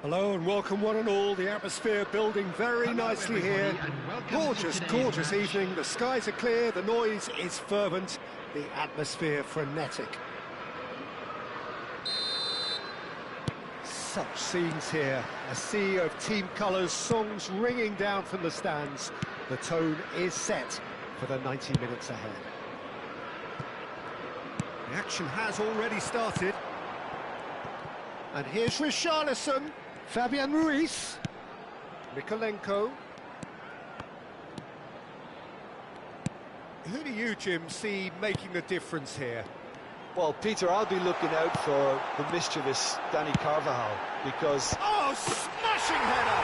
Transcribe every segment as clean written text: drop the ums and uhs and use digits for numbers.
Hello and welcome one and all. The atmosphere building very nicely here. Gorgeous, gorgeous evening. The skies are clear, the noise is fervent, the atmosphere frenetic. Such scenes here. A sea of team colours, songs ringing down from the stands. The tone is set for the 90 minutes ahead. The action has already started. And here's Richarlison. Fabian Ruiz, Mikolenko. Who do you, Jim, see making the difference here? Well, Peter, I'll be looking out for the mischievous Danny Carvajal because... Oh, smashing header!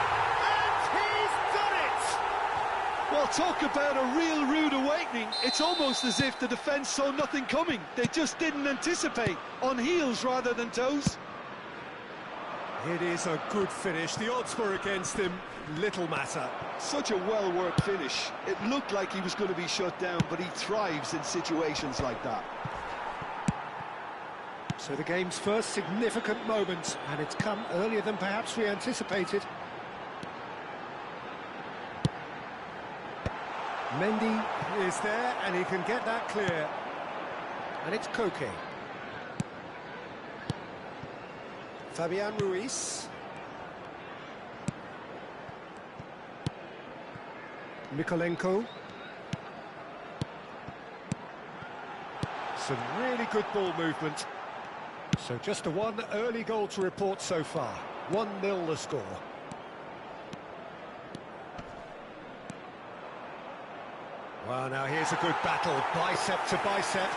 And he's done it! Well, talk about a real rude awakening. It's almost as if the defence saw nothing coming. They just didn't anticipate, on heels rather than toes. It is a good finish. The odds were against him. Little matter. Such a well-worked finish. It looked like he was going to be shut down, but he thrives in situations like that. So the game's first significant moment, and it's come earlier than perhaps we anticipated. Mendy is there, and he can get that clear. And it's Koke. Fabian Ruiz. Mikolenko. Some really good ball movement. So just a one early goal to report so far. 1-0 the score. Well, now here's a good battle, bicep to bicep.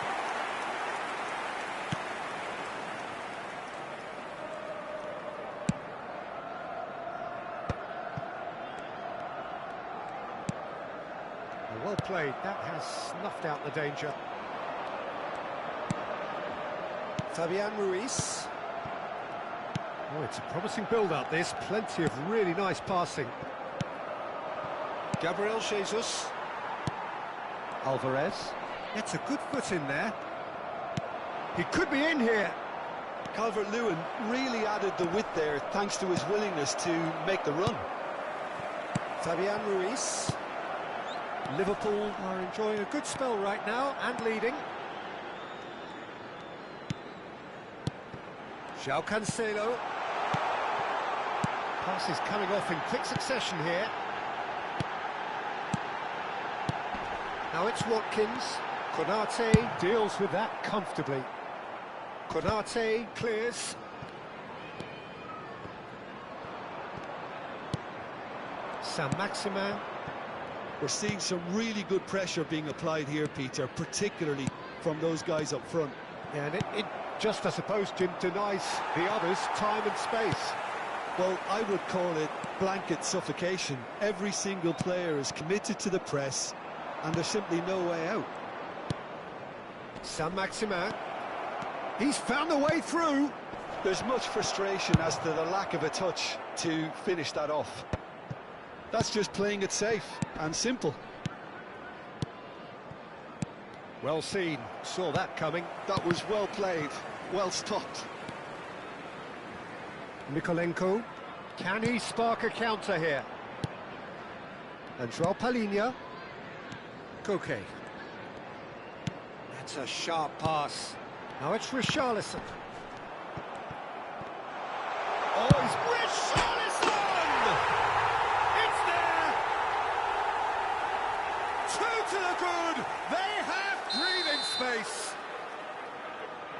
Well played, that has snuffed out the danger. Fabian Ruiz. Oh, it's a promising build-up this, plenty of really nice passing. Gabriel Jesus. Alvarez. Gets a good foot in there. He could be in here. Calvert-Lewin really added the width there thanks to his willingness to make the run. Fabian Ruiz. Liverpool are enjoying a good spell right now and leading. João Cancelo. Passes coming off in quick succession here. Now it's Watkins. Konate deals with that comfortably. Konate clears. Saint-Maximin. We're seeing some really good pressure being applied here, Peter, particularly from those guys up front. Yeah, and it just, I suppose, Jim, denies the others time and space. Well, I would call it blanket suffocation. Every single player is committed to the press, and there's simply no way out. Saint-Maximin. He's found a way through. There's much frustration as to the lack of a touch to finish that off. That's just playing it safe and simple. Well seen, saw that coming. That was well played, well stopped. Mikolenko, can he spark a counter here? And João Palhinha. Koke. That's a sharp pass. Now it's Richarlison. Oh, it's Richarlison! It's there! 2 to the good! They have breathing space!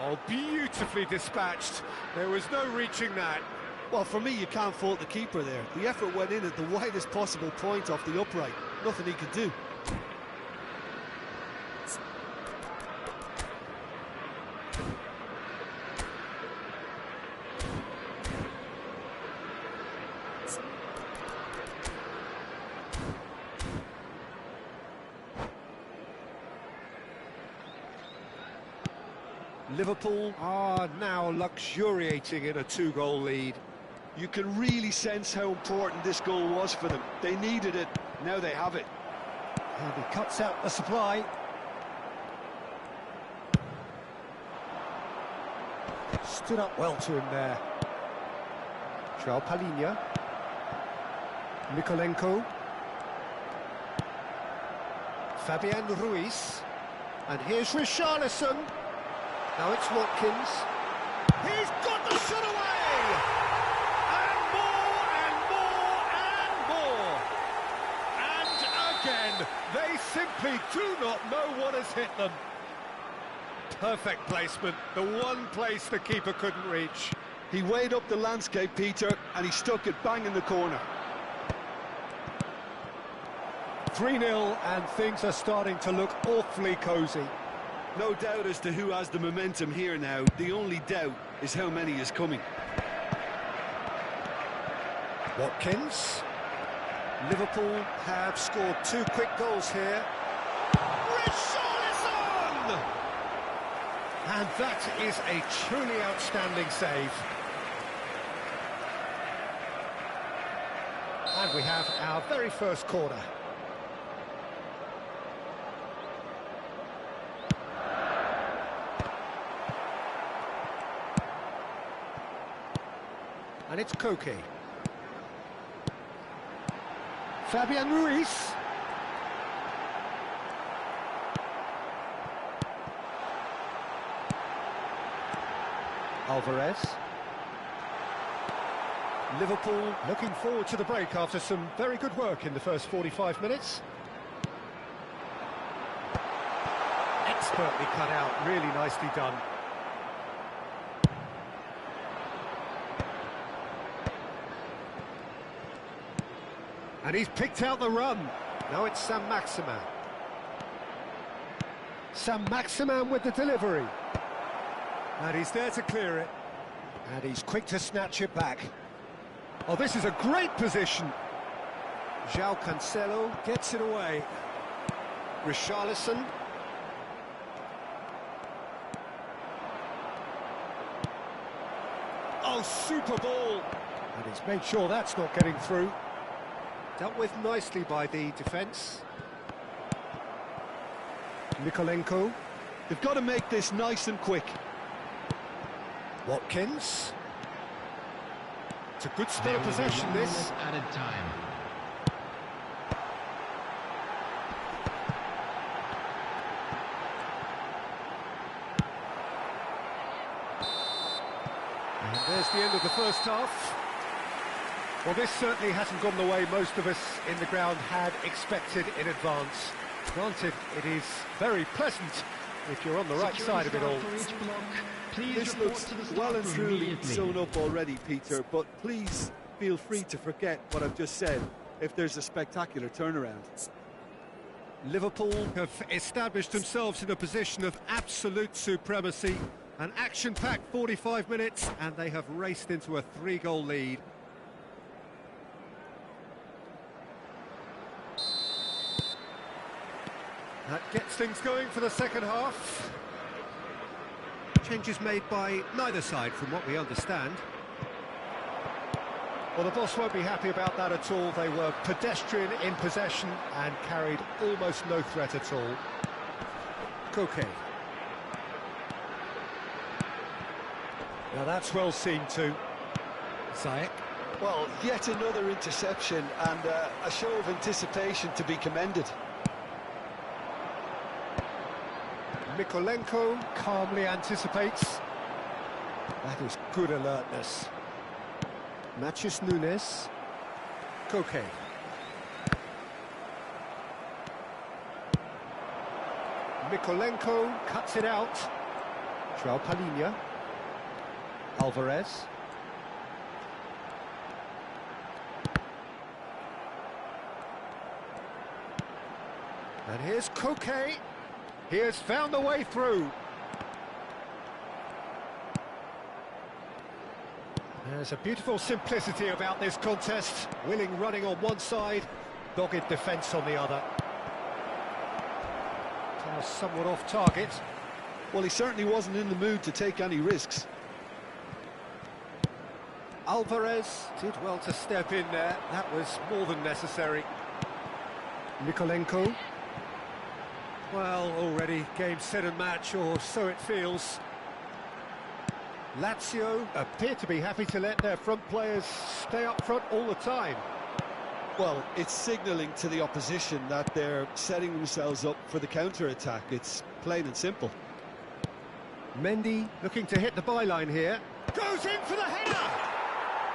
Oh, beautifully dispatched. There was no reaching that. Well, for me, you can't fault the keeper there. The effort went in at the widest possible point off the upright. Nothing he could do. Liverpool are now luxuriating in a 2-goal lead. You can really sense how important this goal was for them. They needed it, now they have it. And he cuts out the supply. Stood up well to him there. Palhinha. Mikolenko. Fabian Ruiz. And here's Richarlison. Now it's Watkins. He's got the shot away! And more, and more, and more! And again, they simply do not know what has hit them. Perfect placement, the one place the keeper couldn't reach. He weighed up the landscape, Peter, and he stuck it bang in the corner. 3-0, and things are starting to look awfully cosy. No doubt as to who has the momentum here now. The only doubt is how many is coming. Watkins. Liverpool have scored 2 quick goals here. Richarlison! And that is a truly outstanding save. And we have our very first corner. And it's Koke. Fabian Ruiz. Alvarez. Liverpool looking forward to the break after some very good work in the first 45 minutes. Expertly cut out, really nicely done. And he's picked out the run. Now it's Saint-Maximin. Saint-Maximin with the delivery. And he's there to clear it. And he's quick to snatch it back. Oh, this is a great position. João Cancelo gets it away. Richarlison. Oh, super ball. And he's made sure that's not getting through. Dealt with nicely by the defence. Mikolenko. They've got to make this nice and quick. Watkins. It's a good spell of possession, this. Added time. And there's the end of the first half. Well, this certainly hasn't gone the way most of us in the ground had expected in advance. Granted, it is very pleasant if you're on the right side of it all. This looks well and truly sewn up already, Peter, but please feel free to forget what I've just said if there's a spectacular turnaround. Liverpool have established themselves in a position of absolute supremacy. An action-packed 45 minutes, and they have raced into a 3-goal lead. That gets things going for the second half. Changes made by neither side from what we understand. Well, the boss won't be happy about that at all. They were pedestrian in possession and carried almost no threat at all. Koke. Now that's well seen too. Ziyech. Well, yet another interception and a show of anticipation to be commended. Mikolenko calmly anticipates. That is good alertness. Matheus Nunes. Koke. Mikolenko cuts it out. João Palhinha. Alvarez. And here's Koke. He has found the way through. There's a beautiful simplicity about this contest. Willing running on one side, dogged defence on the other. Now somewhat off target. Well, he certainly wasn't in the mood to take any risks. Alvarez did well to step in there. That was more than necessary. Mikolenko. Well, already game, set and match, or so it feels. Lazio appear to be happy to let their front players stay up front all the time. Well, it's signalling to the opposition that they're setting themselves up for the counter-attack. It's plain and simple. Mendy looking to hit the byline here. Goes in for the header!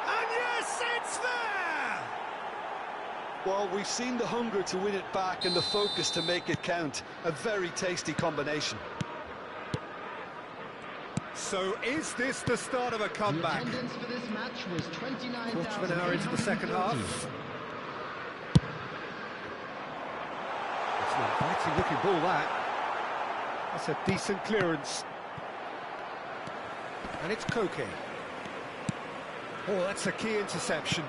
And yes, it's there! Well, we've seen the hunger to win it back and the focus to make it count. A very tasty combination. So is this the start of a comeback? The attendance for this match was 29,000. Quarter of an hour into the second half. It's an inviting looking ball, that. That's a decent clearance. And it's Koke. Oh, that's a key interception.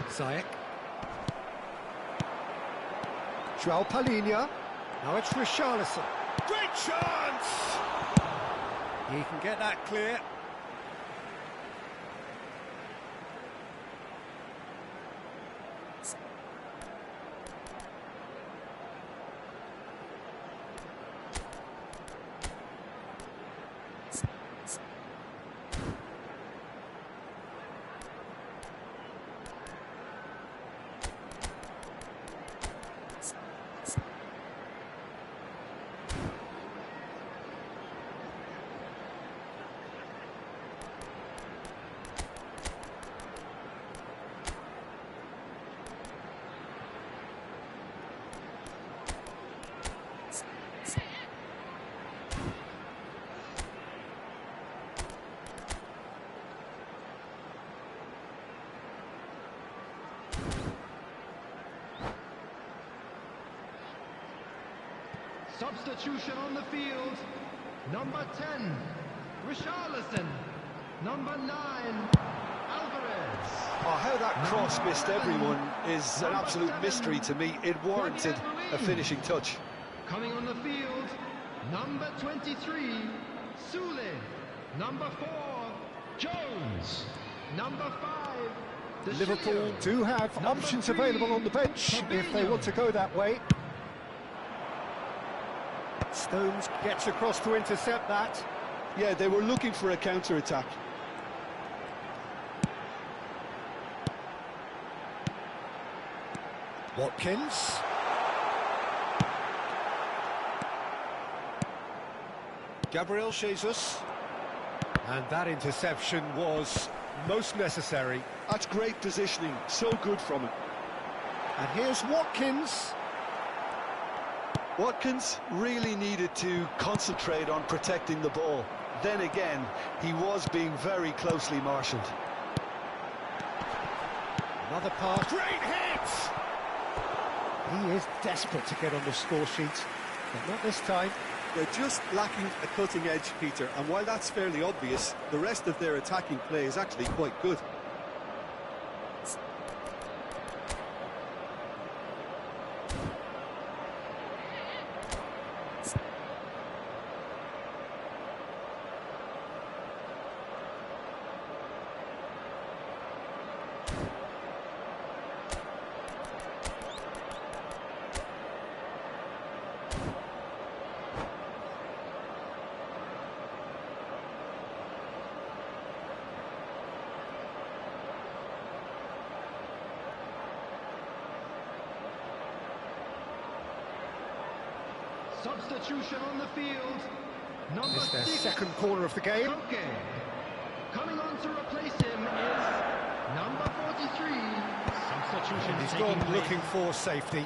Ziyech. João Palhinha. Now it's Richarlison. Great chance! He can get that clear. Substitution on the field. Number 10, Richarlison. Number 9, Alvarez. Oh, how that cross missed everyone is an absolute mystery to me. It warranted a finishing touch. Coming on the field, number 23, Sule. Number 4, Jones. Number 5, Liverpool do have options available on the bench if they want to go that way. Stones gets across to intercept that. Yeah, they were looking for a counter-attack. Watkins. Gabriel Jesus. And that interception was most necessary. That's great positioning, so good from him. And here's Watkins. Watkins really needed to concentrate on protecting the ball. Then again, he was being very closely marshalled. Another pass. Great hit! He is desperate to get on the score sheet, but not this time. They're just lacking a cutting edge, Peter, and while that's fairly obvious, the rest of their attacking play is actually quite good. Substitution on the field. Number It's their 6, second corner of the game. Koke. Coming on to replace him is number 43. Substitution He's taking gone place. looking for safety.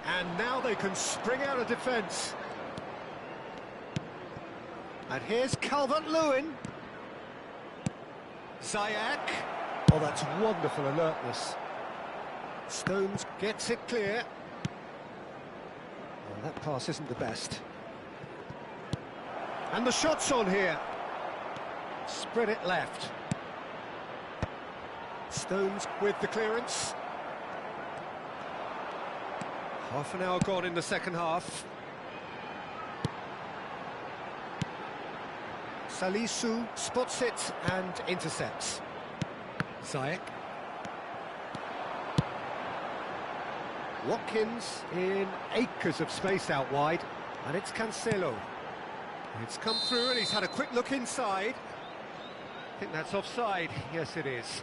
And now they can spring out of defence. And here's Calvert-Lewin. Ziyech. Oh, that's wonderful alertness. Stones gets it clear. Oh, that pass isn't the best. And the shot's on here. Spread it left. Stones with the clearance. Half an hour gone in the second half. Salisu spots it and intercepts. Ziyech. Watkins in acres of space out wide, and it's Cancelo. It's come through and he's had a quick look inside. I think that's offside. Yes, it is.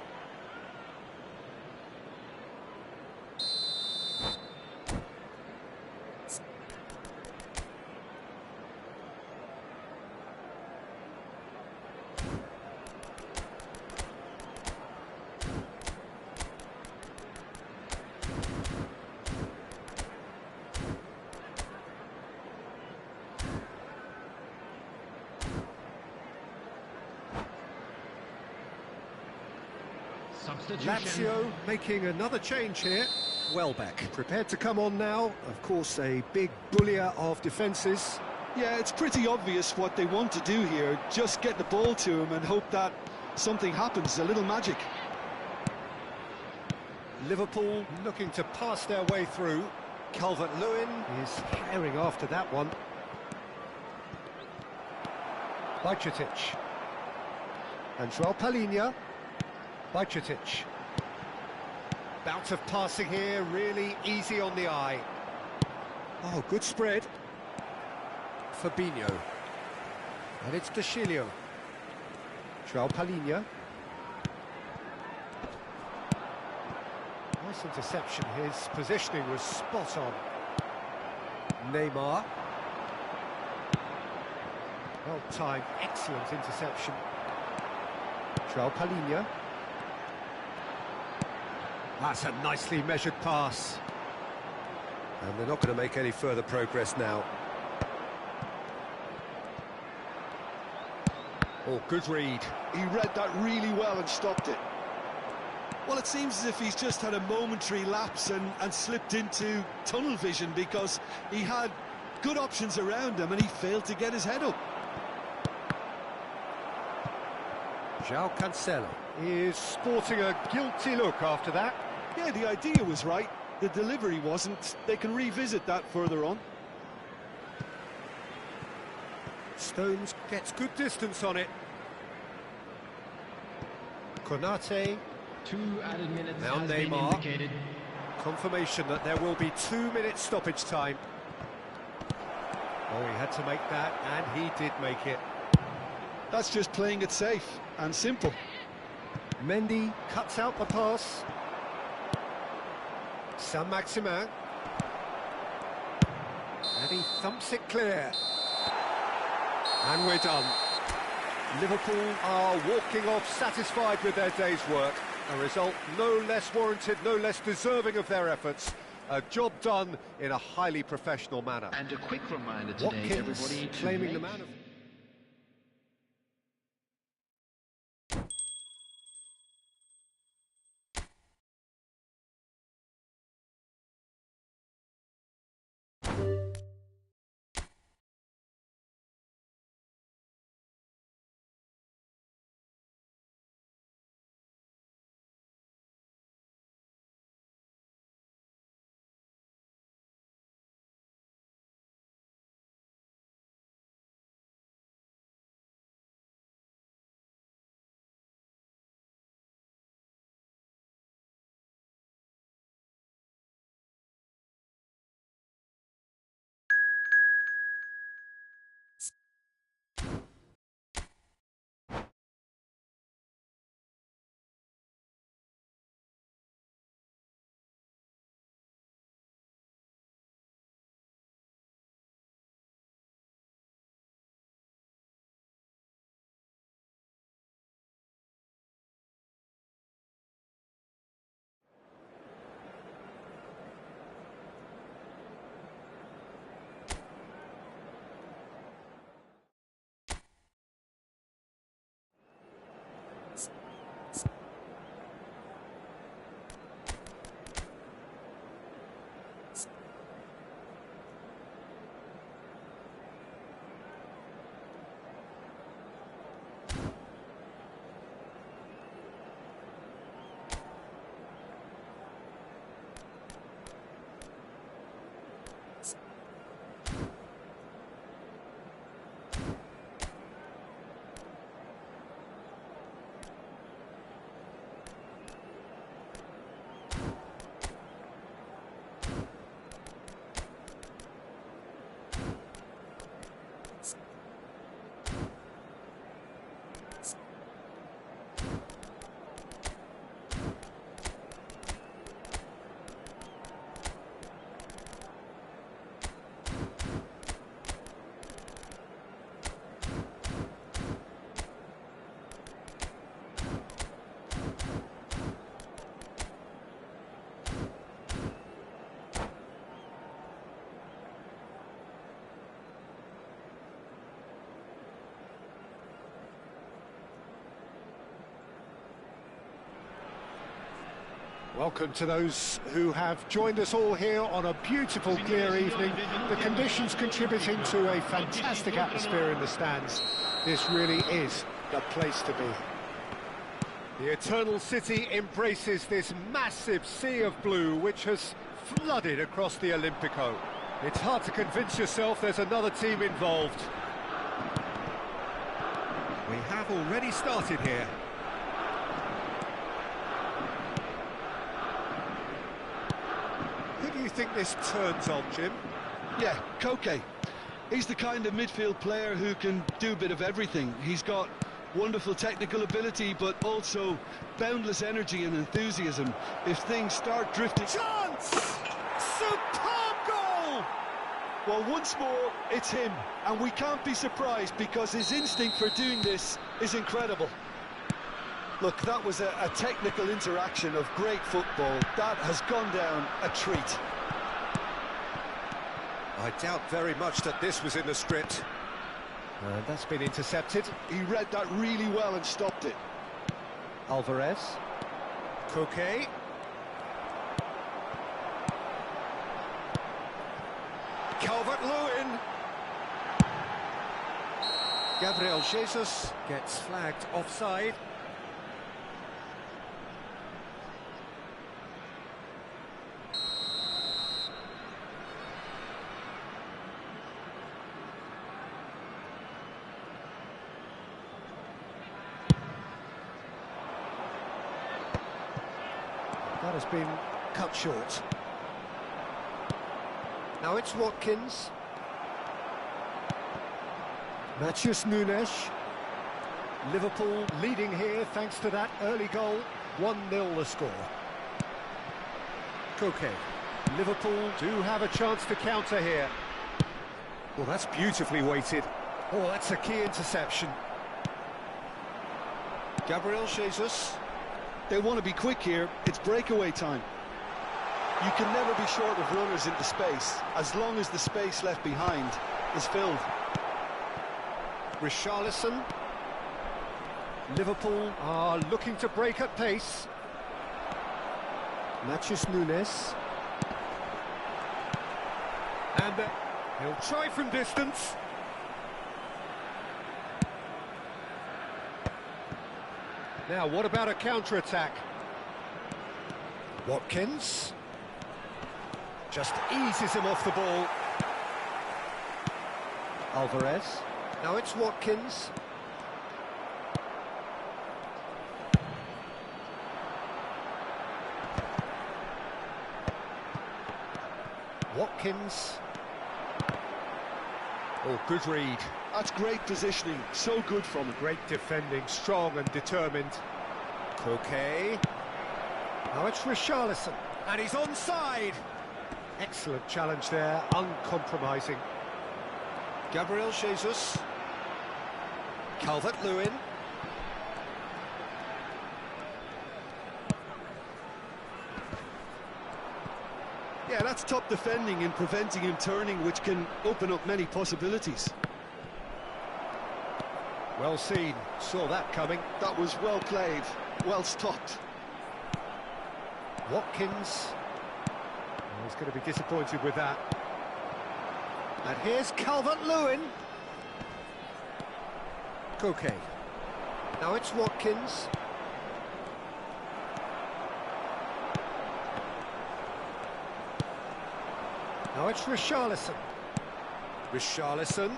Lazio making another change here. Welbeck prepared to come on now. Of course, a big bullier of defences. Yeah, it's pretty obvious what they want to do here. Just get the ball to him and hope that something happens, a little magic. Liverpool looking to pass their way through. Calvert-Lewin is herring after that one. Bajcetic. And João Palhinha. Bajcetic. Bout of passing here, really easy on the eye. Oh, good spread. Fabinho. And it's De Chilio. João Palhinha. Nice interception, his positioning was spot on. Neymar. Well timed, excellent interception. João Palhinha. That's a nicely measured pass. And they're not going to make any further progress now. Oh, good read. He read that really well and stopped it. Well, it seems as if he's just had a momentary lapse and slipped into tunnel vision, because he had good options around him and he failed to get his head up. João Cancelo is sporting a guilty look after that. Yeah, the idea was right, the delivery wasn't. They can revisit that further on. Stones gets good distance on it. Konate. 2 added minutes Now has been Neymar. indicated. Confirmation that there will be 2 minutes stoppage time. Oh, he had to make that, and he did make it. That's just playing it safe and simple. Mendy cuts out the pass. Saint-Maximin. And he thumps it clear. And we're done. Liverpool are walking off satisfied with their day's work. A result no less warranted, no less deserving of their efforts. A job done in a highly professional manner. And a quick reminder today, Watkins everybody, to claiming the make man of... Welcome to those who have joined us all here on a beautiful, clear evening. The conditions contributing to a fantastic atmosphere in the stands. This really is the place to be. The Eternal City embraces this massive sea of blue which has flooded across the Olimpico. It's hard to convince yourself there's another team involved. We have already started here. Who do you think this turns on, Jim? Yeah, Koke. He's the kind of midfield player who can do a bit of everything. He's got wonderful technical ability, but also boundless energy and enthusiasm. If things start drifting... Chance! Superb goal! Well, once more, it's him. And we can't be surprised because his instinct for doing this is incredible. Look, that was a technical interaction of great football. That has gone down a treat. I doubt very much that this was in the script. And that's been intercepted. He read that really well and stopped it. Alvarez. Koke. Calvert-Lewin. Gabriel Jesus gets flagged offside. That has been cut short. Now it's Watkins. Matheus Nunes. Liverpool leading here thanks to that early goal. 1-0 the score. Koke. Liverpool do have a chance to counter here. Well, that's beautifully weighted. Oh, that's a key interception. Gabriel Jesus. They want to be quick here. It's breakaway time. You can never be short of runners into space, as long as the space left behind is filled. Richarlison. Liverpool are looking to break at pace. Matheus Nunes. And he'll try from distance. Now, what about a counter-attack? Watkins. Just eases him off the ball. Alvarez. Now it's Watkins. Watkins. Oh, good read. That's great positioning, so good from him. Great defending, strong and determined. Koke. Now it's Richarlison. And he's onside. Excellent challenge there, uncompromising. Gabriel Jesus. Calvert-Lewin. Yeah, that's top defending and preventing him turning, which can open up many possibilities. Well seen, saw that coming. That was well played, well stopped. Watkins. Oh, he's going to be disappointed with that. And here's Calvert-Lewin. Koke. Now it's Watkins. Now it's Richarlison. Richarlison.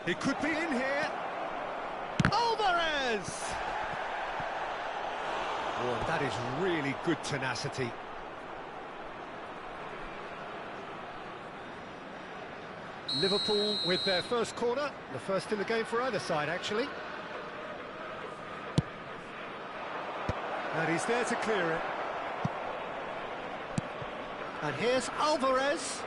He could be in here. Alvarez! Oh, and that is really good tenacity. Liverpool with their first corner, the first in the game for either side, actually. And he's there to clear it. And here's Alvarez.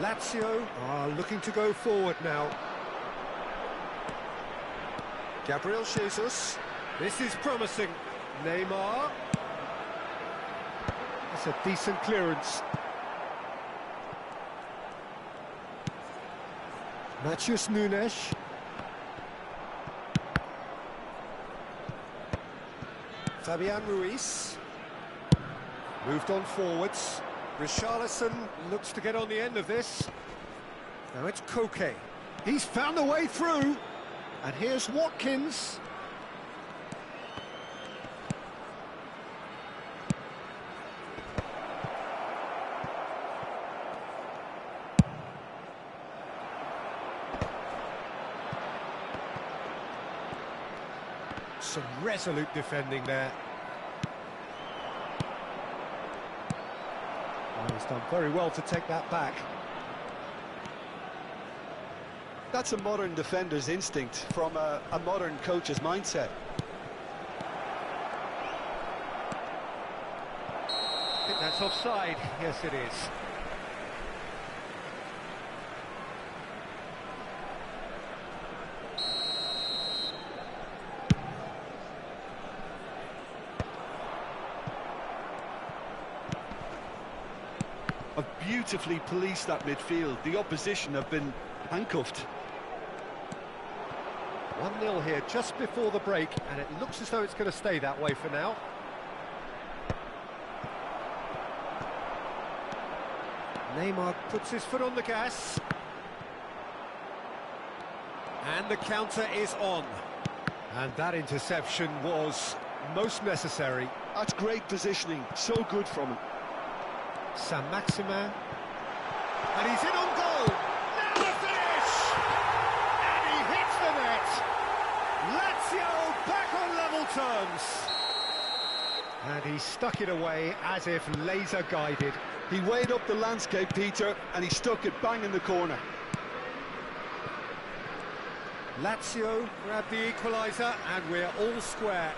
Lazio are looking to go forward now. Gabriel Jesus. This is promising. Neymar. That's a decent clearance. Matheus Nunes. Fabian Ruiz. Moved on forwards. Richarlison looks to get on the end of this. Now it's Koke. He's found a way through. And here's Watkins. Some resolute defending there. Oh, he's done very well to take that back. That's a modern defender's instinct from a modern coach's mindset. I think that's offside. Yes, it is. Have beautifully policed that midfield. The opposition have been handcuffed. 1-0 here just before the break, and it looks as though it's going to stay that way for now. Neymar puts his foot on the gas. And the counter is on. And that interception was most necessary. That's great positioning, so good from him. Saint-Maximin. And he's in on goal. Now the finish! And he hits the net. Lazio back on level terms. And he stuck it away as if laser guided. He weighed up the landscape, Peter, and he stuck it bang in the corner. Lazio grab the equaliser, and we're all square.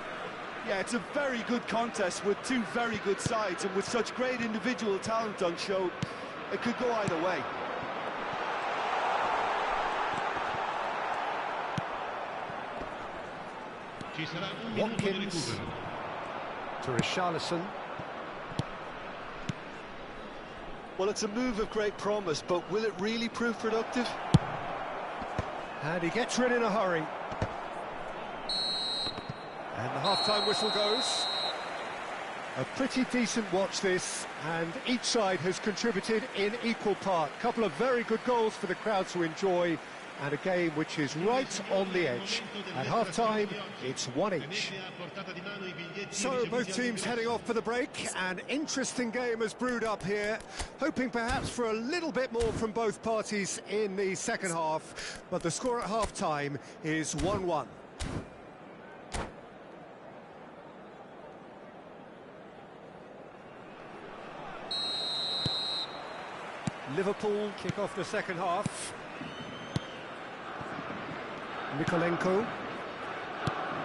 Yeah, it's a very good contest with two very good sides, and with such great individual talent on show, it could go either way. Watkins to Richarlison. Well, it's a move of great promise, but will it really prove productive? And he gets rid in a hurry. And the half-time whistle goes. A pretty decent watch this, and each side has contributed in equal part. A couple of very good goals for the crowd to enjoy, and a game which is right on the edge. At half-time, it's one each. So both teams heading off for the break. An interesting game has brewed up here, hoping perhaps for a little bit more from both parties in the second half, but the score at half-time is 1-1. Liverpool kick off the second half. Mikolenko,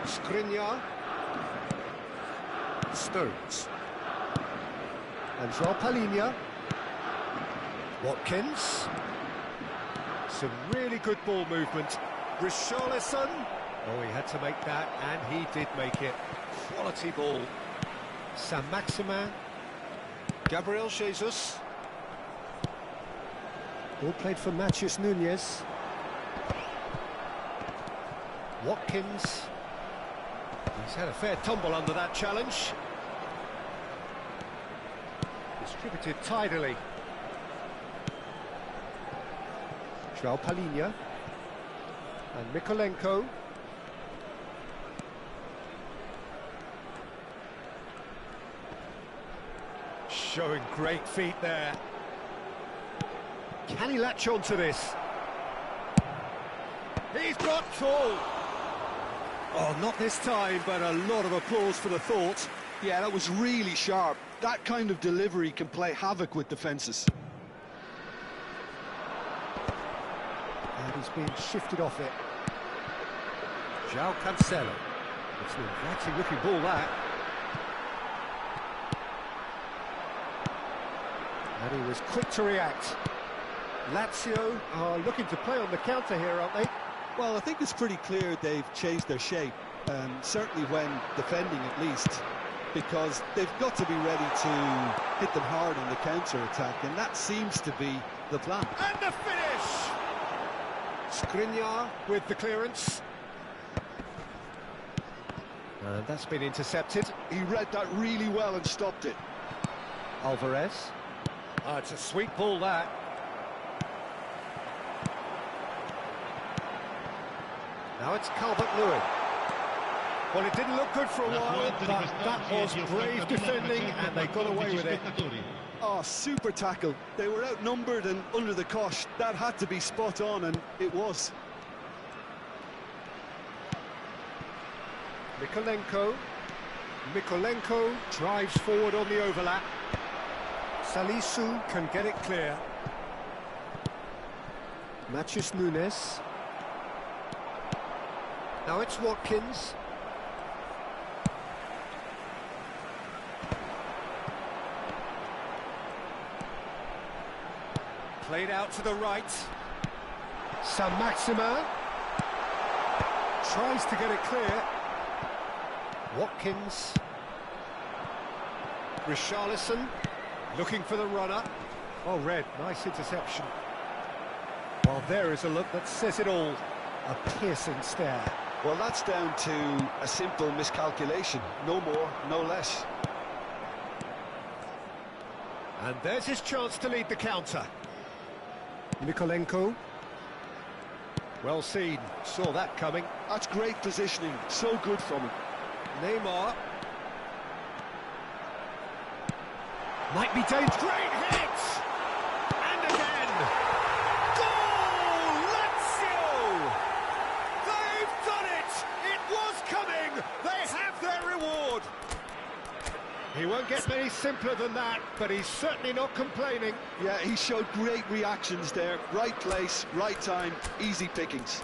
Skriniar, Stones, and João Palhinha. Watkins. Some really good ball movement. Richarlison. Oh, he had to make that, and he did make it. Quality ball. Saint-Maximin. Gabriel Jesus. Ball played for Matheus Nunes. Watkins. He's had a fair tumble under that challenge. Distributed tidily. João Palhinha. And Mikolenko. Showing great feet there. Can he latch on to this? He's got tall. Oh, not this time, but a lot of applause for the thought. Yeah, that was really sharp. That kind of delivery can play havoc with defences. And he's being shifted off it. João Cancelo. It's an inviting looking ball, that. And he was quick to react. Lazio are looking to play on the counter here, aren't they? Well, I think it's pretty clear they've changed their shape, certainly when defending at least, because they've got to be ready to hit them hard on the counter-attack, and that seems to be the plan. And the finish! Skriniar with the clearance. And that's been intercepted. He read that really well and stopped it. Alvarez. Oh, it's a sweet ball, that. Now it's Calvert-Lewin. Well, it didn't look good for a while, but that was brave defending, and they got away with it. Oh, super tackle. They were outnumbered and under the cosh. That had to be spot on, and it was. Mikolenko drives forward on the overlap. Salisu can get it clear. Matheus Nunes. Now it's Watkins. Played out to the right. Saint-Maximin tries to get it clear. Watkins. Richarlison looking for the runner. Oh, Red, nice interception. Well, there is a look that says it all. A piercing stare. Well, that's down to a simple miscalculation. No more, no less. And there's his chance to lead the counter. Mikolenko. Well seen, saw that coming. That's great positioning, so good from him. Neymar. Might be dangerous. Great hit! And again! Goal! Lazio! They've done it! It was coming! They have their reward! He won't get any simpler than that, but he's certainly not complaining. Yeah, he showed great reactions there. Right place, right time, easy pickings.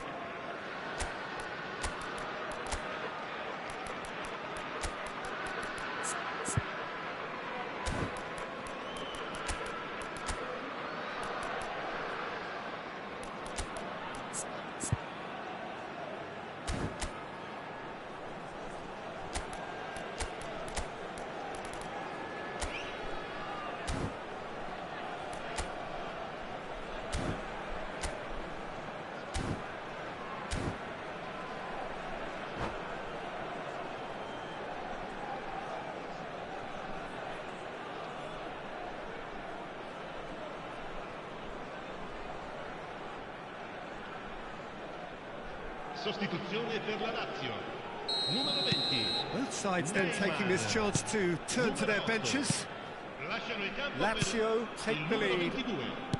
Sostituzione per la Lazio. Numero 20. Both sides then taking this chance to turn to their benches. Lazio take the lead.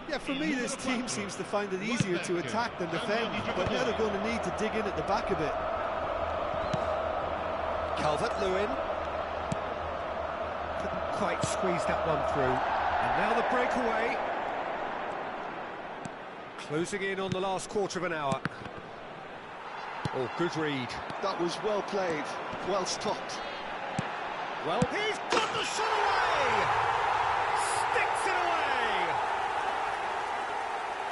Yeah, for me, this team seems to find it easier to attack than defend, but now they're going to need to dig in at the back a bit. Calvert-Lewin. Couldn't quite squeeze that one through. And now the breakaway. Closing in on the last quarter of an hour. Oh, good read. That was well played, well stopped. Well, he's got the shot away! Sticks it away!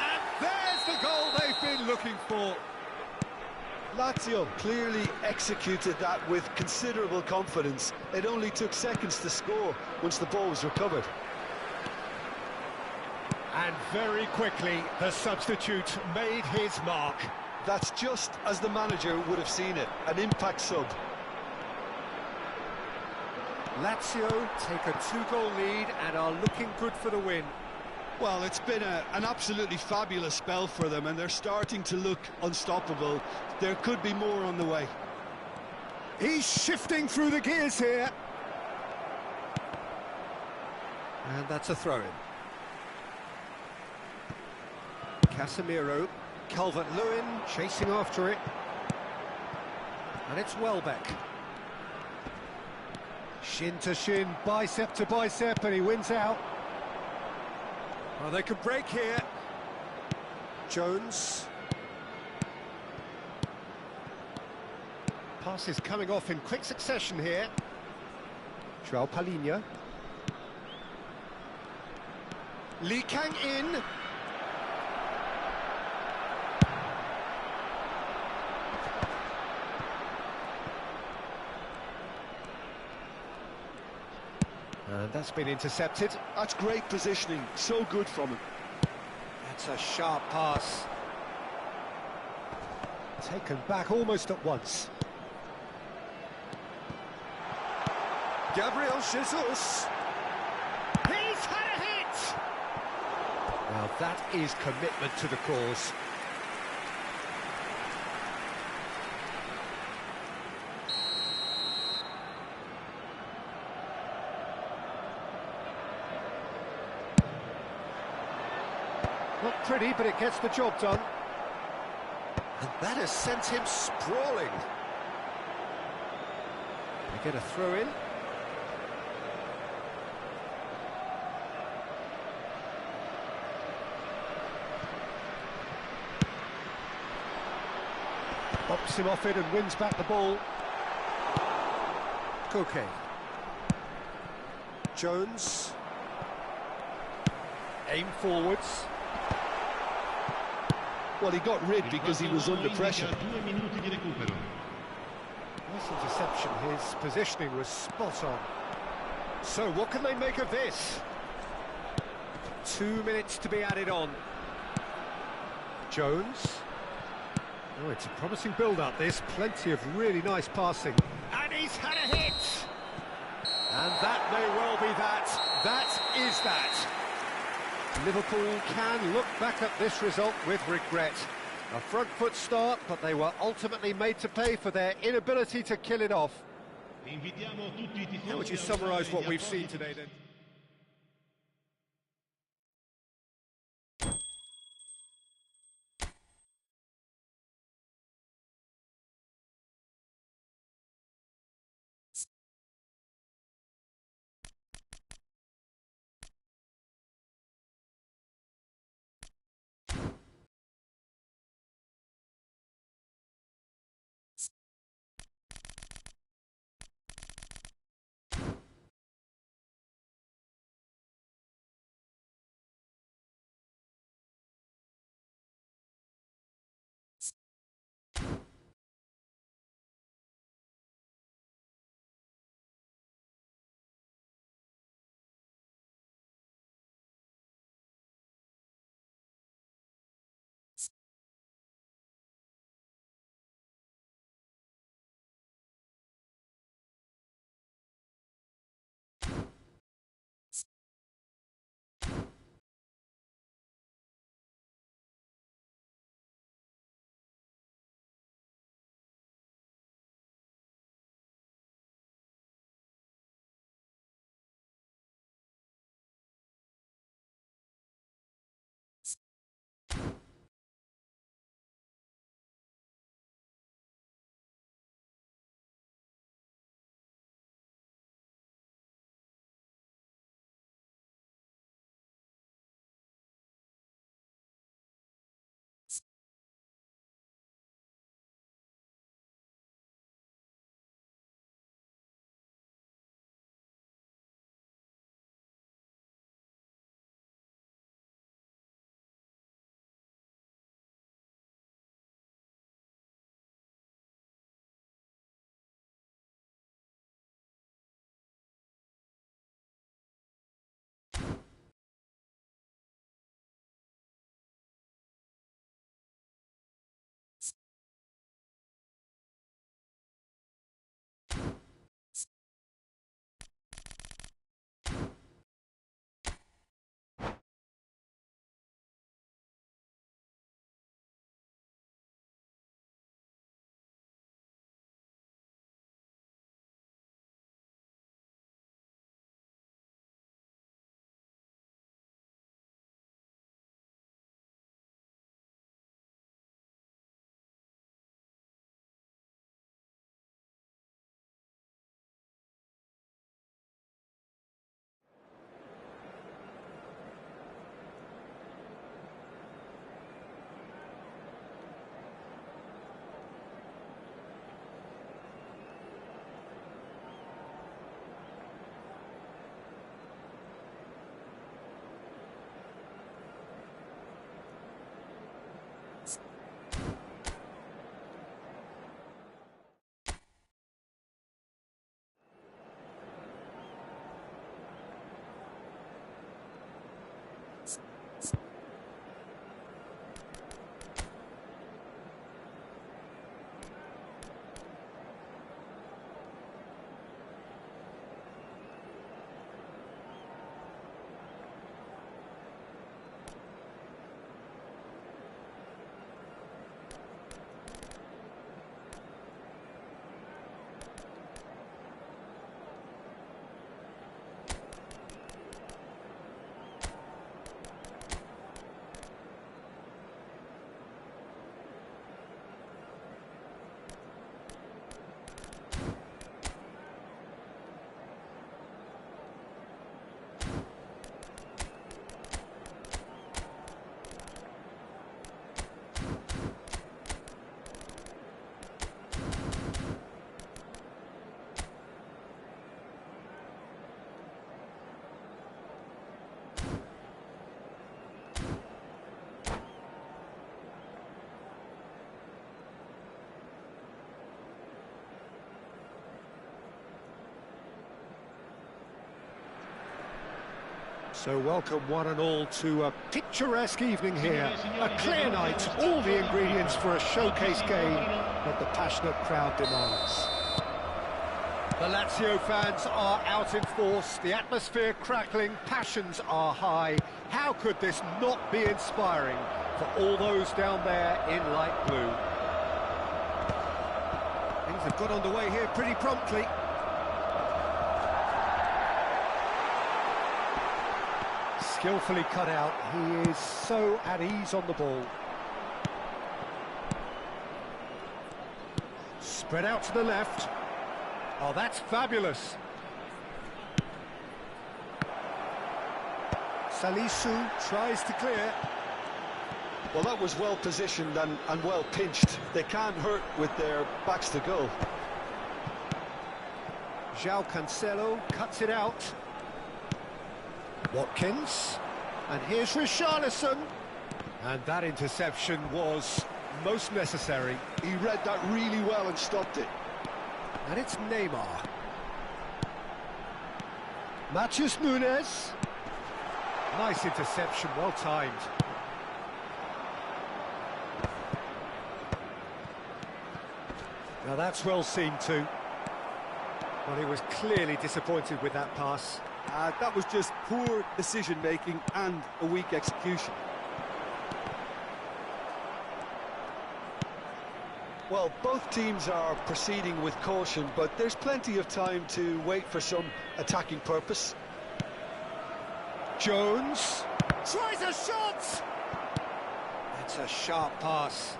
And there's the goal they've been looking for. Lazio clearly executed that with considerable confidence. It only took seconds to score once the ball was recovered. And very quickly, the substitute made his mark. That's just as the manager would have seen it, an impact sub. Lazio take a 2-goal lead and are looking good for the win. Well, it's been an absolutely fabulous spell for them, and they're starting to look unstoppable. There could be more on the way. He's shifting through the gears here. And that's a throw-in. Casemiro. Calvert-Lewin chasing after it. And it's Welbeck. Shin to shin, bicep to bicep, and he wins out. Well, they could break here. Jones. Passes coming off in quick succession here. João Palhinha. Lee Kang in. And that's been intercepted. That's great positioning, so good from him. That's a sharp pass. Taken back almost at once. Gabriel Jesus. He's had a hit! Well, that is commitment to the cause. Not pretty, but it gets the job done. And that has sent him sprawling. They get a throw in. Bops him off it and wins back the ball. Koke. Jones. Aim forwards. Well, he got rid because he was under pressure. Nice interception, his positioning was spot on. So, what can they make of this? 2 minutes to be added on. Jones. Oh, it's a promising build-up, this. Plenty of really nice passing. And he's had a hit! And that may well be that. That is that. Liverpool can look back at this result with regret. A front foot start, but they were ultimately made to pay for their inability to kill it off. How would you summarise what we've seen today, then? So welcome one and all to a picturesque evening here. A clear night, all the ingredients for a showcase game that the passionate crowd demands. The Lazio fans are out in force, the atmosphere crackling, passions are high. How could this not be inspiring for all those down there in light blue? Things have got underway here pretty promptly. Skillfully cut out, he is so at ease on the ball. Spread out to the left. Oh, that's fabulous. Salisu tries to clear. Well, that was well positioned and well pinched. They can't hurt with their backs to goal. João Cancelo cuts it out. Watkins, and here's Richarlison, and that interception was most necessary. He read that really well and stopped it. And it's Neymar. Matheus Nunes. Nice interception, well timed. Now that's well seen too. Well, he was clearly disappointed with that pass. That was just poor decision-making and a weak execution. Well, both teams are proceeding with caution, but there's plenty of time to wait for some attacking purpose. Jones tries a shot! That's a sharp pass.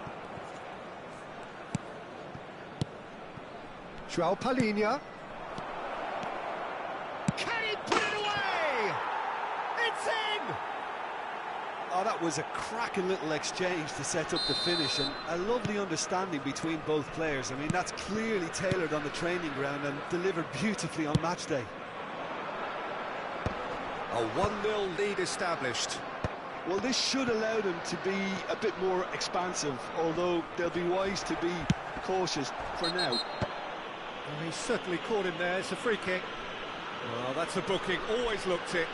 João Palhinha. Oh, that was a cracking little exchange to set up the finish, and a lovely understanding between both players. I mean, that's clearly tailored on the training ground and delivered beautifully on match day. A 1-0 lead established. Well, this should allow them to be a bit more expansive, although they'll be wise to be cautious for now. Well, he certainly caught him there. It's a free kick. Well, that's a booking. Always looked it.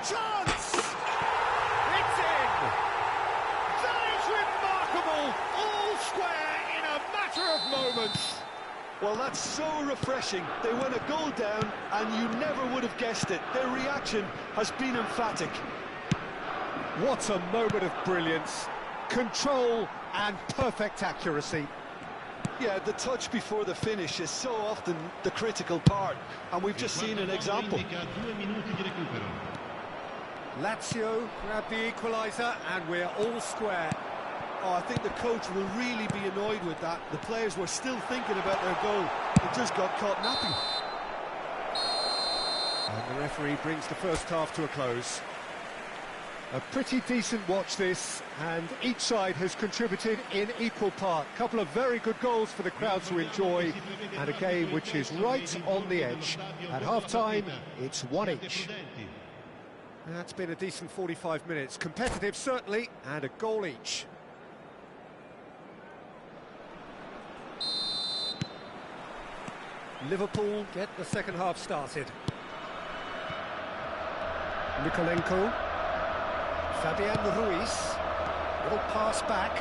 Chance! It's in! That is remarkable! All square in a matter of moments. Well, that's so refreshing. They went a goal down and you never would have guessed it. Their reaction has been emphatic. What a moment of brilliance. Control and perfect accuracy. Yeah, the touch before the finish is so often the critical part, and we've just seen an example. Lazio grab the equaliser and we're all square. Oh, I think the coach will really be annoyed with that. The players were still thinking about their goal. It just got caught napping. And the referee brings the first half to a close. A pretty decent watch this, and each side has contributed in equal part. A couple of very good goals for the crowd to enjoy, and a game which is right on the edge. At half-time, it's one each. That's been a decent 45 minutes. Competitive, certainly, and a goal each. Liverpool get the second half started. Nikolenko. Fabian Ruiz. Little pass back.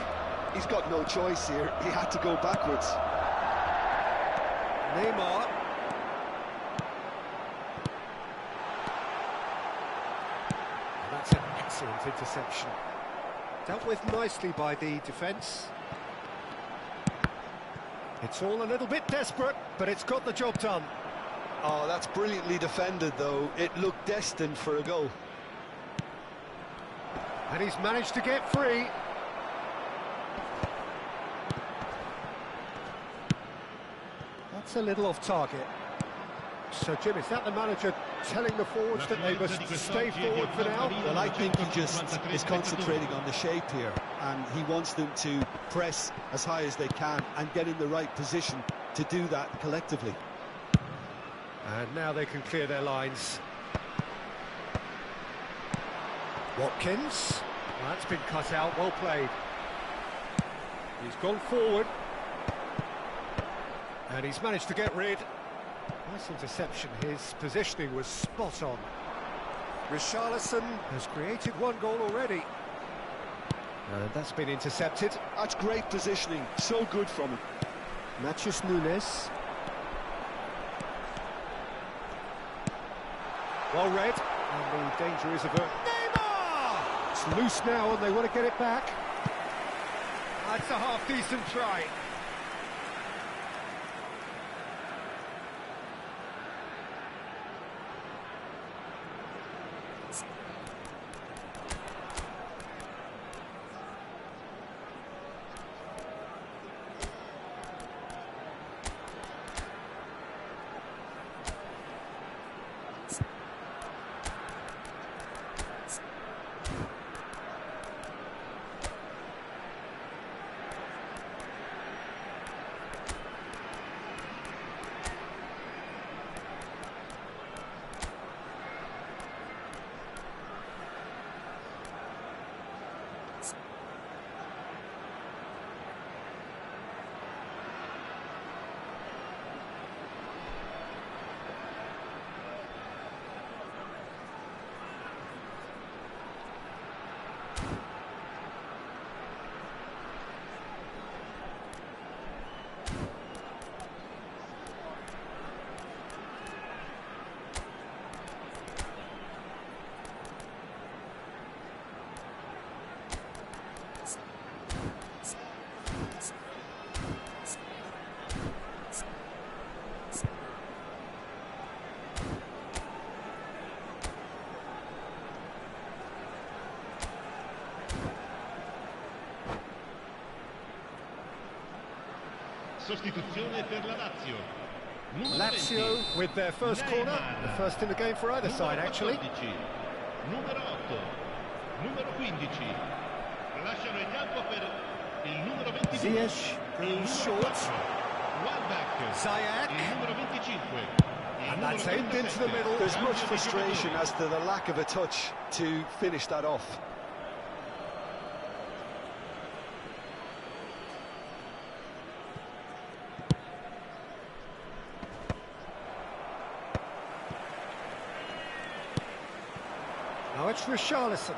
He's got no choice here. He had to go backwards. Neymar. That's an excellent interception. Dealt with nicely by the defence. It's all a little bit desperate, but it's got the job done. Oh, that's brilliantly defended, though. It looked destined for a goal. And he's managed to get free. That's a little off target. So, Jim, is that the manager telling the forwards that they must stay forward for now? Well, I think he just is concentrating on the shape here, and he wants them to press as high as they can and get in the right position to do that collectively. And now they can clear their lines. Watkins. That's been cut out, well played. He's gone forward. And he's managed to get rid. Nice interception, his positioning was spot on. Richarlison has created one goal already. And that's been intercepted. That's great positioning, so good from him. Matheus Nunes. Well read. And the danger is averted. Neymar! It's loose now and they want to get it back. That's a half-decent try. Sostituzione per la Lazio. Lazio with their first corner, the first in the game for either side actually. Numero 8, numero 15. Lasciano il campo per il numero 22. Ziyech goes short. Ziyech. Il numero 25. And that's aimed into the middle. There's much frustration as to the lack of a touch to finish that off. Now it's Richarlison.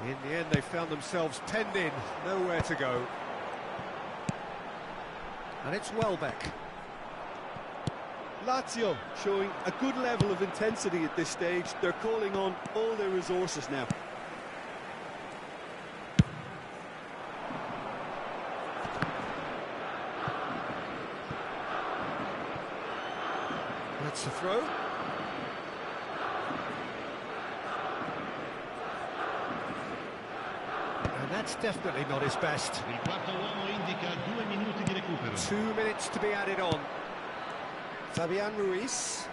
In the end, they found themselves penned in, nowhere to go. And it's Welbeck. Lazio showing a good level of intensity at this stage. They're calling on all their resources now. That's the throw. And that's definitely not his best. Il quarto uomo indica 2 minuti di recupero. 2 minutes to be added on. Fabian Ruiz.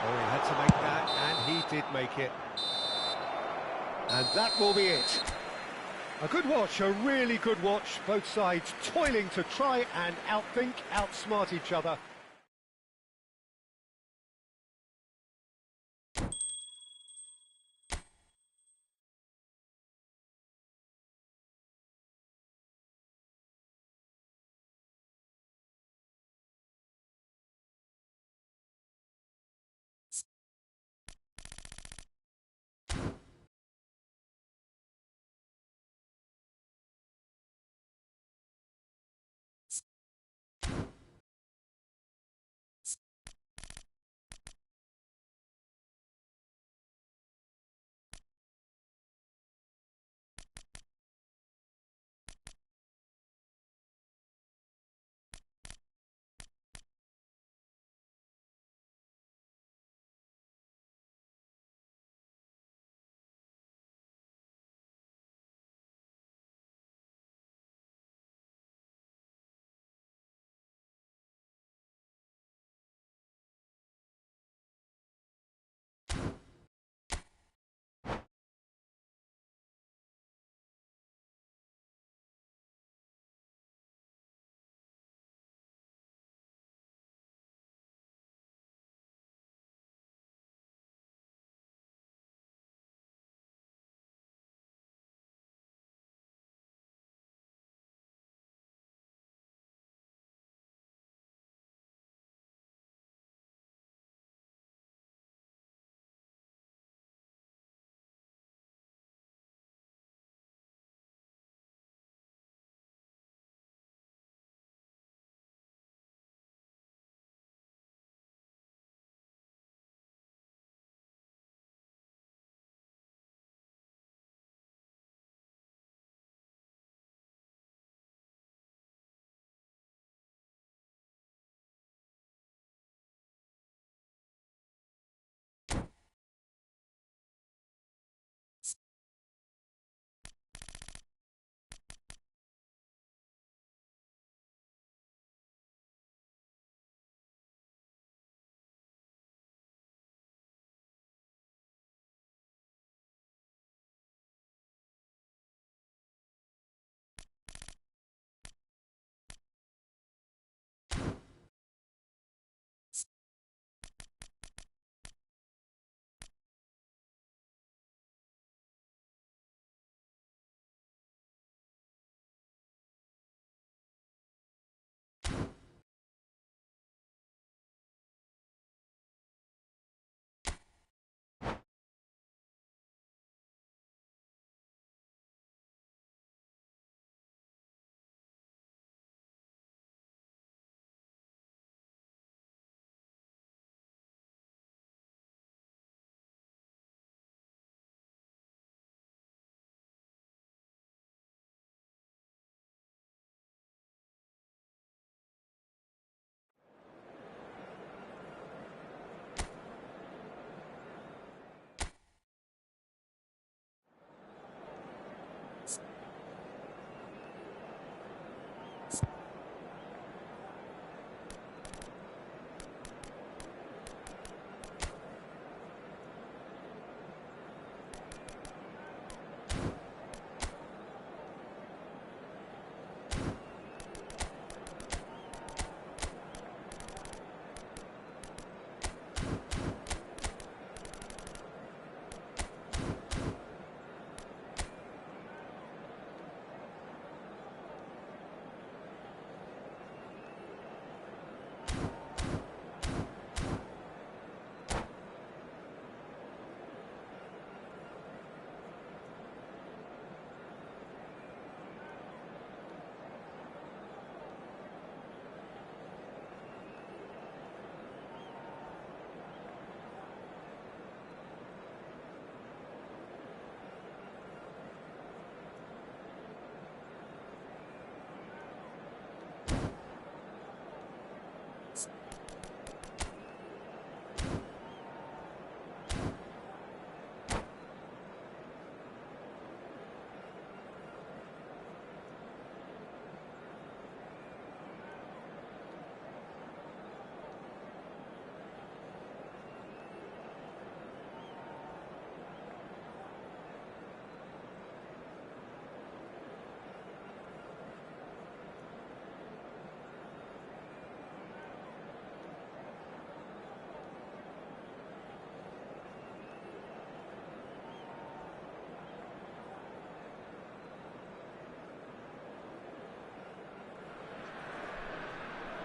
Oh, he had to make that, and he did make it. And that will be it. A good watch, a really good watch. Both sides toiling to try and outthink, outsmart each other.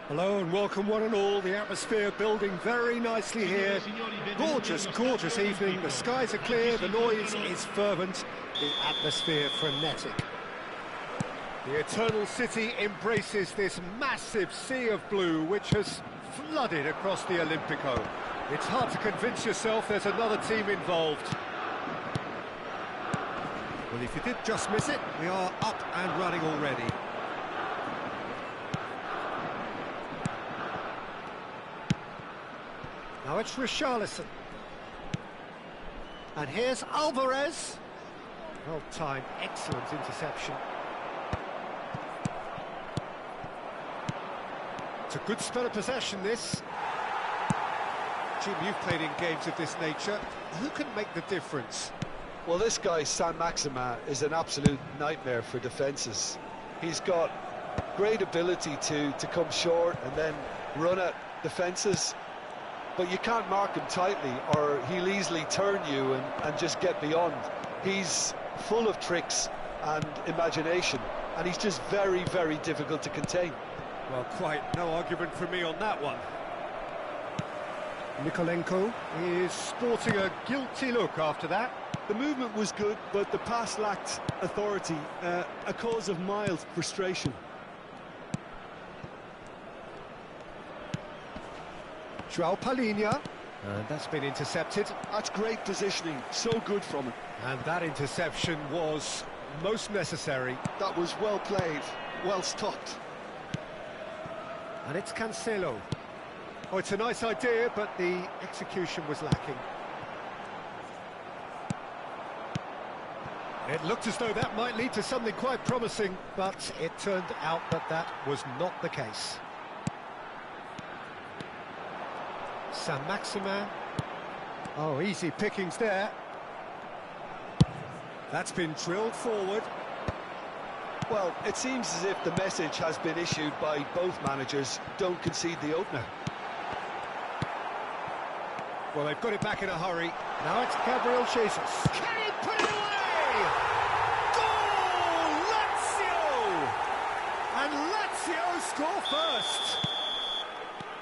Hello and welcome one and all. The atmosphere building very nicely here. Gorgeous, gorgeous evening. The skies are clear, the noise is fervent, the atmosphere frenetic. The Eternal City embraces this massive sea of blue which has flooded across the Olimpico. It's hard to convince yourself there's another team involved. Well, if you did just miss it, we are up and running already. Now it's Richarlison. And here's Alvarez. Well timed, excellent interception. It's a good spell of possession, this. Jim, you've played in games of this nature. Who can make the difference? Well, this guy, Saint-Maximin, is an absolute nightmare for defences. He's got great ability to come short and then run at defences. But you can't mark him tightly or he'll easily turn you and just get beyond. He's full of tricks and imagination, and he's just very, very difficult to contain. Well, quite no argument from me on that one. Nikolenko is sporting a guilty look after that. The movement was good, but the pass lacked authority, a cause of mild frustration. João Palhinha, and that's been intercepted. That's great positioning, so good from him. And that interception was most necessary. That was well played, well stopped. And it's Cancelo. Oh, it's a nice idea, but the execution was lacking. It looked as though that might lead to something quite promising, but it turned out that that was not the case. Saint-Maximin. Oh, easy pickings there. That's been drilled forward. Well, it seems as if the message has been issued by both managers: don't concede the opener. Well, they've got it back in a hurry. Now it's Gabriel Jesus. Can he put it away? Goal! Lazio! And Lazio score first.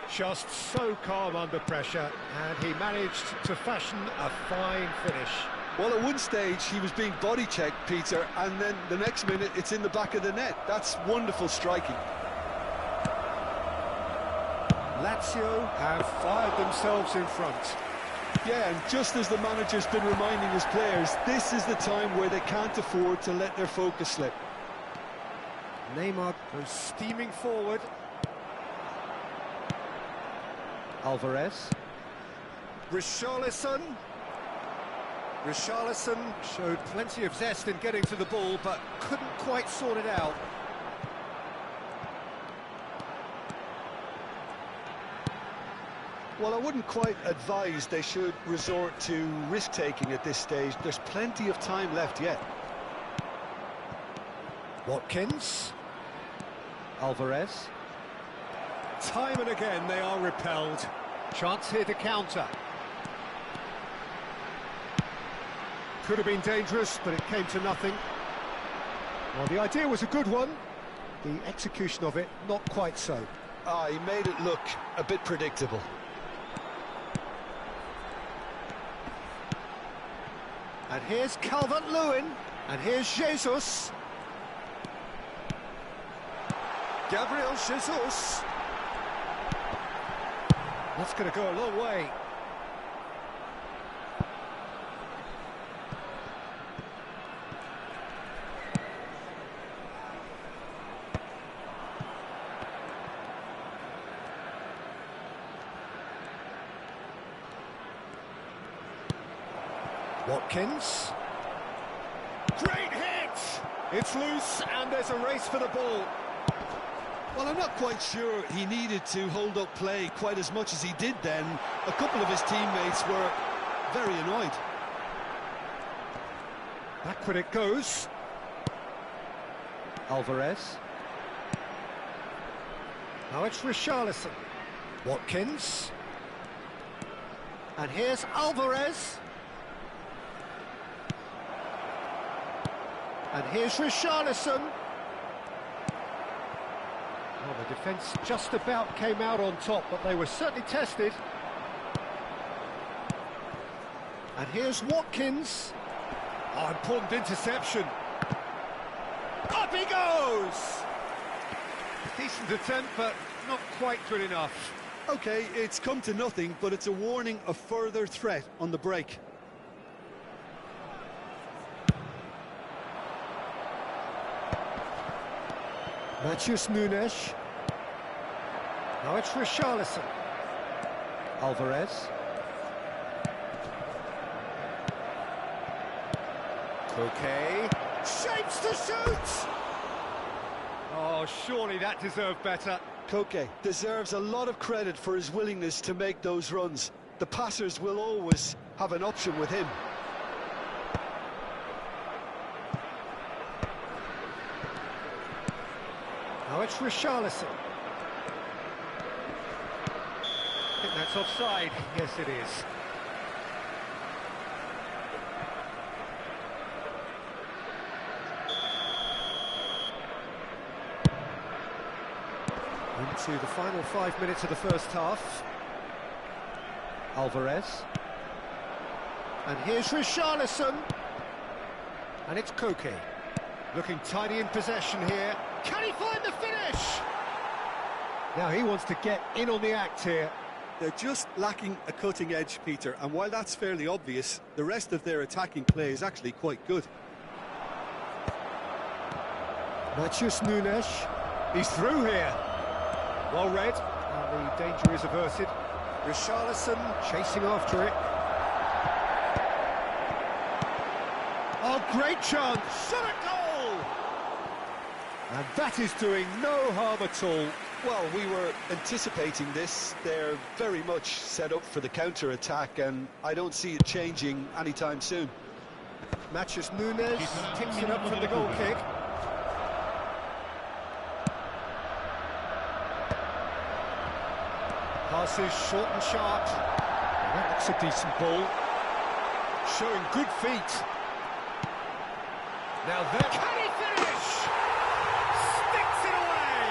Just so calm under pressure, and he managed to fashion a fine finish. Well, at one stage he was being body checked, Peter, and then the next minute it's in the back of the net. That's wonderful striking. Lazio have fired themselves in front. Yeah, and just as the manager's been reminding his players, this is the time where they can't afford to let their focus slip. Neymar goes steaming forward. Alvarez. Richarlison. Richarlison showed plenty of zest in getting to the ball, but couldn't quite sort it out. Well, I wouldn't quite advise they should resort to risk-taking at this stage. There's plenty of time left yet. Watkins. Alvarez. Time and again they are repelled. Chance here to counter. Could have been dangerous, but it came to nothing. Well, the idea was a good one. The execution of it, not quite so. He made it look a bit predictable. And here's Calvert-Lewin, and here's Jesus. Gabriel Jesus. That's going to go a long way. Watkins. Great hit! It's loose and there's a race for the ball. Well, I'm not quite sure he needed to hold up play quite as much as he did then. A couple of his teammates were very annoyed. Backward it goes. Alvarez. Now it's Richarlison. Watkins. And here's Alvarez. And here's Richarlison. Well, the defence just about came out on top, but they were certainly tested. And here's Watkins. Oh, important interception. Up he goes! Decent attempt, but not quite good enough. OK, it's come to nothing, but it's a warning of further threat on the break. Matheus Nunes. Now it's Richarlison. Alvarez. Okay. Shapes to shoot! Oh, surely that deserved better. Koke deserves a lot of credit for his willingness to make those runs. The passers will always have an option with him. Now it's Richarlison. I think that's offside. Yes, it is. Into the final 5 minutes of the first half. Alvarez. And here's Richarlison. And it's Koke. Looking tidy in possession here. Can he find the finish? Now he wants to get in on the act here. They're just lacking a cutting edge, Peter, and while that's fairly obvious, the rest of their attacking play is actually quite good. Matheus Nunes. He's through here. Well read, and the danger is averted. Richarlison chasing after it. Oh, great chance! Shot at goal! And that is doing no harm at all. Well, we were anticipating this. They're very much set up for the counter-attack, and I don't see it changing anytime soon. Matheus Nunes ticks it up from the goal kick. Passes short and sharp. That looks a decent ball. Showing good feet. Now there. Can he finish? Sticks it away.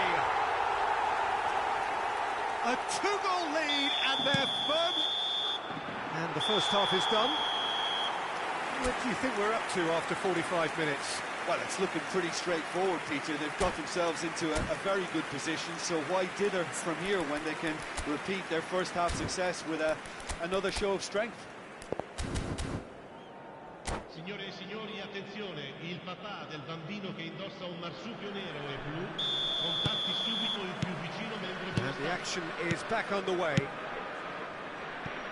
A 2-goal lead, and they're firm. And the first half is done. What do you think we're up to after 45 minutes? Well, it's looking pretty straightforward, Peter. They've got themselves into a very good position, so why dither from here when they can repeat their first half success with another show of strength? Signore e signori, attenzione, il papà del bambino che indossa un marsupio nero e blu contatti subito il più vicino membro dello And the staff. action is back underway.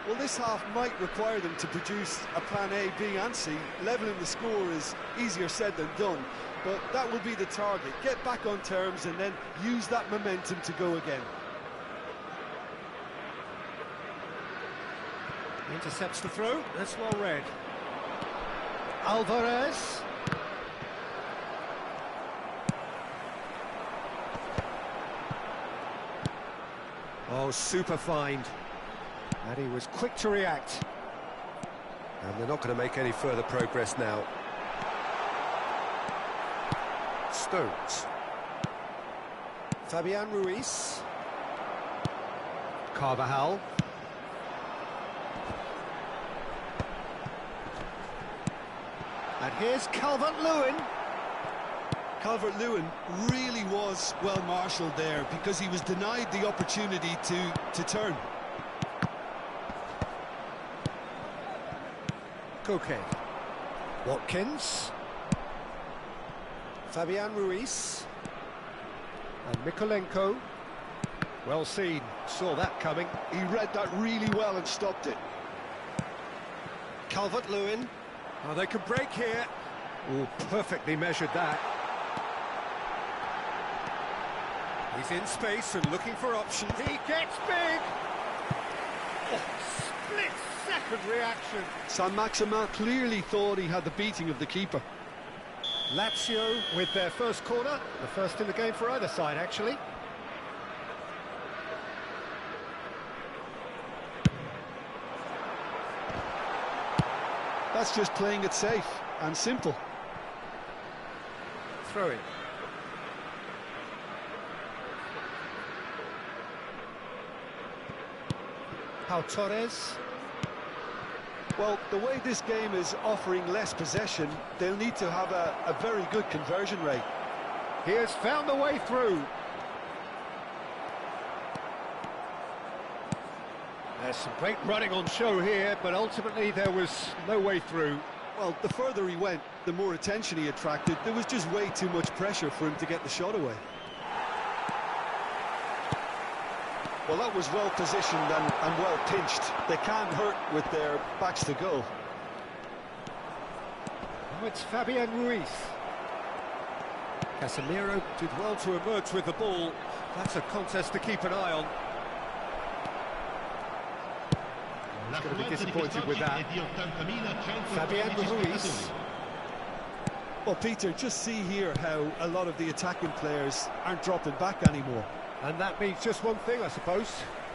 Well, this half might require them to produce a plan A, B and C. Levelling the score is easier said than done, but that will be the target. Get back on terms and then use that momentum to go again. Intercepts the throw, that's well read. Alvarez. Oh, super find. And he was quick to react. And they're not going to make any further progress now. Stones. Fabian Ruiz. Carvajal. And here's Calvert-Lewin. Calvert-Lewin really was well marshalled there because he was denied the opportunity to turn. Koke. Watkins. Fabian Ruiz. And Mikolenko. Well seen, saw that coming. He read that really well and stopped it. Calvert-Lewin. Oh, they could break here. Oh, perfectly measured that. He's in space and looking for options. He gets big! Oh, split-second reaction. Saint-Maximin clearly thought he had the beating of the keeper. Lazio with their first corner. The first in the game for either side, actually. That's just playing it safe and simple. Throw in. Pau Torres. Well, the way this game is offering less possession, they'll need to have a very good conversion rate. He has found the way through. There's some great running on show here, but ultimately there was no way through. Well, the further he went, the more attention he attracted. There was just way too much pressure for him to get the shot away. Well, that was well positioned and well pinched. They can't hurt with their backs to goal. Oh, it's Fabian Ruiz. Casemiro did well to emerge with the ball. That's a contest to keep an eye on. He's going to be disappointed with that. Fabian Ruiz. Well, Peter, just see here how a lot of the attacking players aren't dropping back anymore. And that means just one thing, I suppose.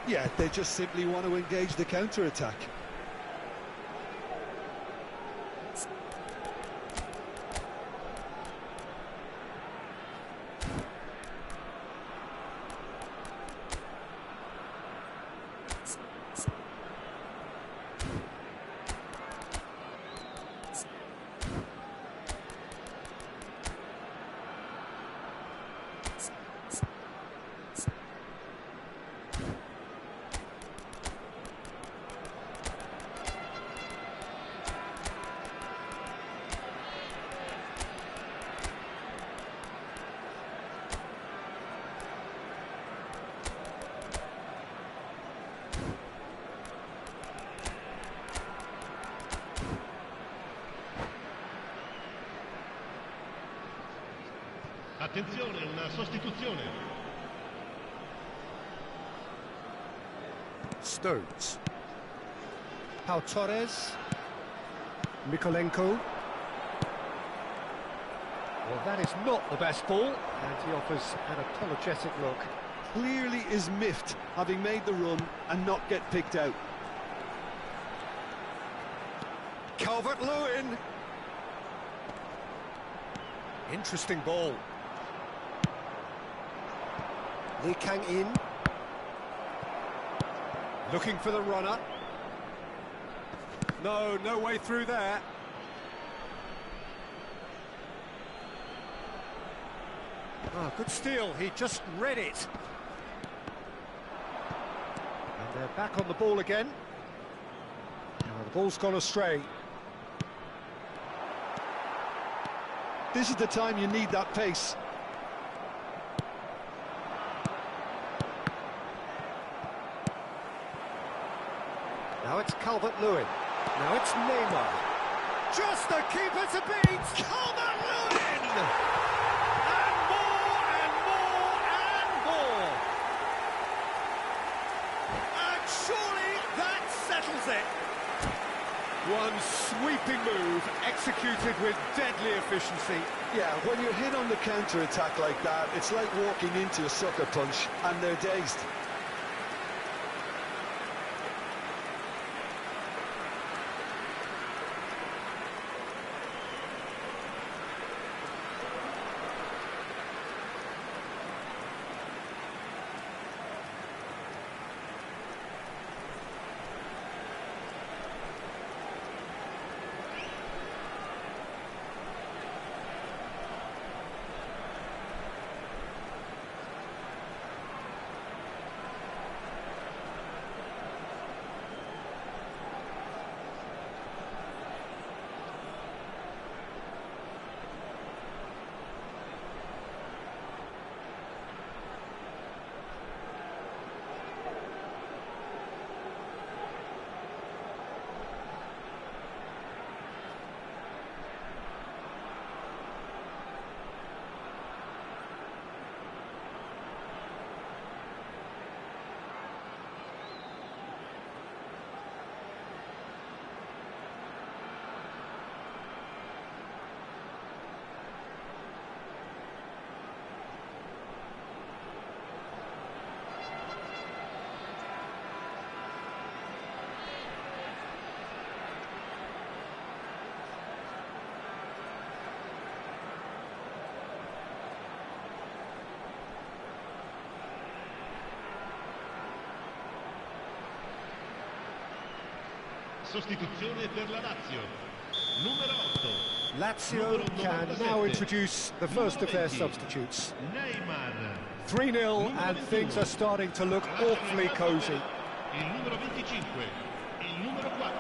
Yeah, they just simply want to engage the counter-attack. Attenzione, una sostituzione. Stones. Pau Torres. Mikolenko. Well, that is not the best ball, and he offers an apologetic look. Clearly is miffed, having made the run and not get picked out. Calvert-Lewin. Interesting ball. Lee Kang-in. Looking for the runner. No way through there. Oh, good steal, he just read it. And they're back on the ball again. Oh, the ball's gone astray. This is the time you need that pace. Now it's Calvert-Lewin. Now it's Neymar. Just the keeper to beat! Calvert-Lewin! And more and more and more! And surely that settles it! One sweeping move, executed with deadly efficiency. Yeah, when you're hit on the counter-attack like that, it's like walking into a sucker punch and they're dazed. Sostituzione per la Lazio. Numero 8. Lazio can now introduce the first of their substitutes. Neymar. 3-0 and things are starting to look awfully cosy. Il numero 25. Il numero 4.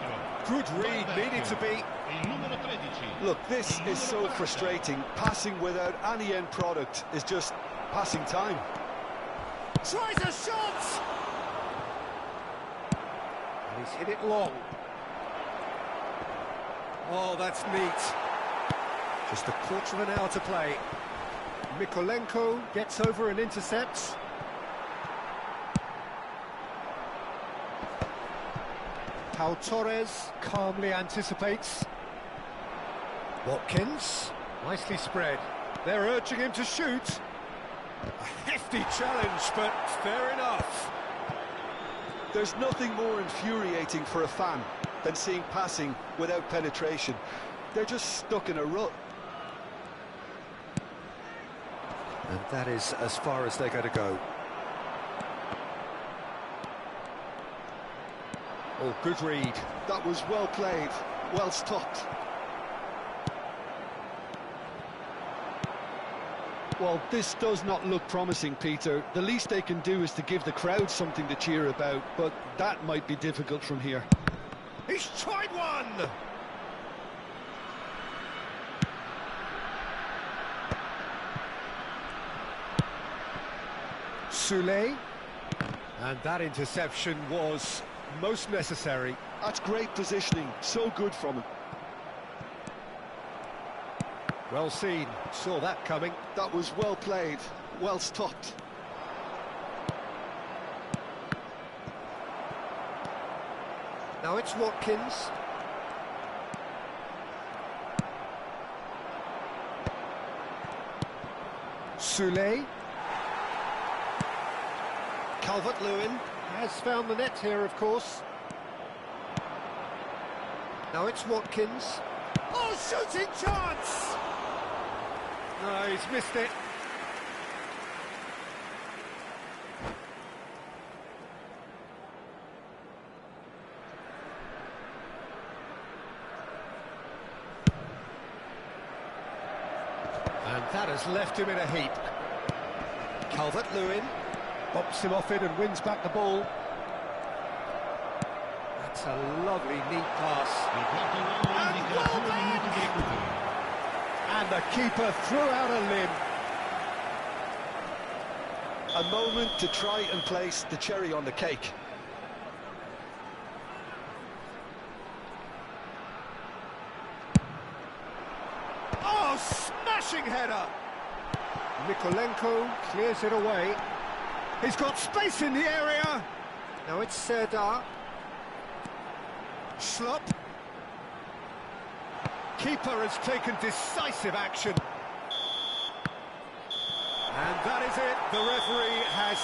Good read, needed to be. Il numero 13. Look, this is so frustrating. Passing without any end product is just passing time. Tries a shot! And he's hit it long. Oh, that's neat. Just a quarter of an hour to play. Mykolenko gets over and intercepts. Pau Torres calmly anticipates. Watkins, nicely spread. They're urging him to shoot. A hefty challenge, but fair enough. There's nothing more infuriating for a fan than seeing passing without penetration. They're just stuck in a rut. And that is as far as they're going to go. Oh, good read. That was well played, well stopped. Well, this does not look promising, Peter. The least they can do is to give the crowd something to cheer about, but that might be difficult from here. He's tried one! Soulé. And that interception was most necessary. That's great positioning, so good from him. Well seen, saw that coming. That was well played, well stopped. Now it's Watkins. Soulé. Calvert-Lewin has found the net here, of course. Now it's Watkins. Oh, shooting chance! No, he's missed it. And that has left him in a heap. Calvert-Lewin bops him off it and wins back the ball. That's a lovely, neat pass. And the keeper threw out a limb. A moment to try and place the cherry on the cake. Oh, smashing header! Mykolenko clears it away. He's got space in the area. Now it's Serdar. Schlupp. Keeper has taken decisive action. And that is it. The referee has